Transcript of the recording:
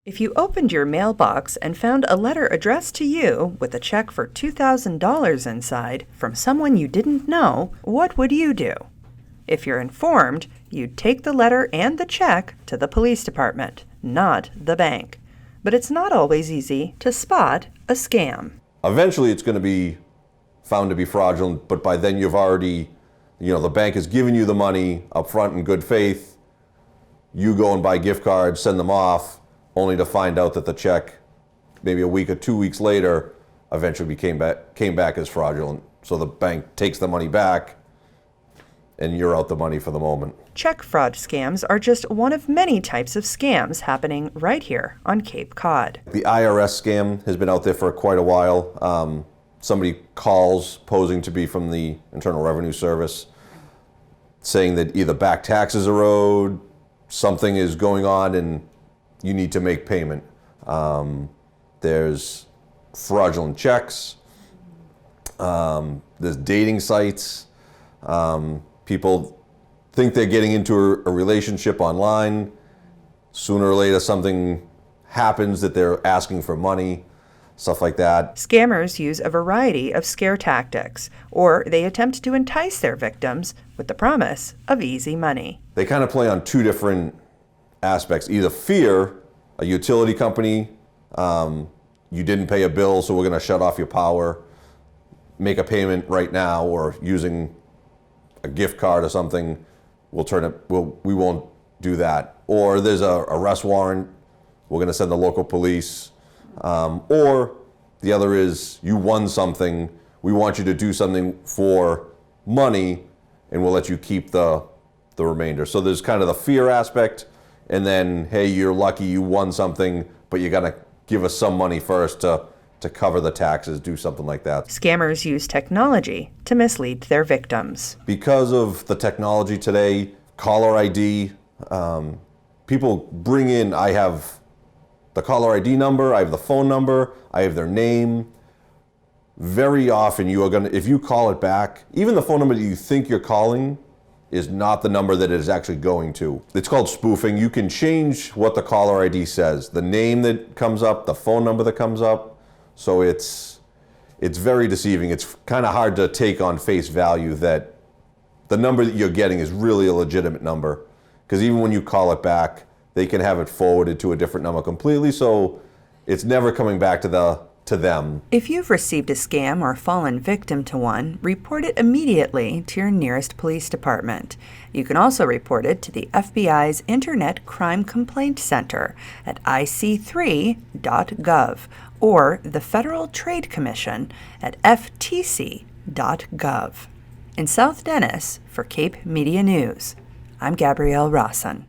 If you opened your mailbox and found a letter addressed to you with a check for $2,000 inside from someone you didn't know, what would you do? If you're informed, you'd take the letter and the check to the police department, not the bank. But it's not always easy to spot a scam. Eventually it's going to be found to be fraudulent, but by then you've already, the bank has given you the money up front in good faith. You go and buy gift cards, send them off, only to find out that the check, maybe a week or 2 weeks later, eventually came back as fraudulent. So the bank takes the money back, and you're out the money for the moment. Check fraud scams are just one of many types of scams happening right here on Cape Cod. The IRS scam has been out there for quite a while. Somebody calls posing to be from the Internal Revenue Service, saying that either back taxes are owed, something is going on, and you need to make payment. There's fraudulent checks. There's dating sites. People think they're getting into a relationship online. Sooner or later, something happens that they're asking for money, stuff like that. Scammers use a variety of scare tactics, or they attempt to entice their victims with the promise of easy money. They kind of play on two different aspects. Either fear, a utility company, you didn't pay a bill, so we're going to shut off your power, make a payment right now, or using a gift card or something, we won't do that. Or there's a arrest warrant, we're going to send the local police. Or the other is, you won something, we want you to do something for money, and we'll let you keep the remainder. So there's kind of the fear aspect, and then, hey, you're lucky you won something, but you got to give us some money first to cover the taxes, do something like that. Scammers use technology to mislead their victims. Because of the technology today, caller ID, people bring in, I have the caller ID number, I have the phone number, I have their name. Very often if you call it back, even the phone number that you think you're calling is not the number that it is actually going to. It's called spoofing. You can change what the caller ID says, the name that comes up, the phone number that comes up. So it's very deceiving. It's kind of hard to take on face value that the number that you're getting is really a legitimate number. Because even when you call it back, they can have it forwarded to a different number completely, so it's never coming back to them. If you've received a scam or fallen victim to one, report it immediately to your nearest police department. You can also report it to the FBI's Internet Crime Complaint Center at ic3.gov or the Federal Trade Commission at ftc.gov. In South Dennis, for Cape Media News, I'm Gabrielle Rosson.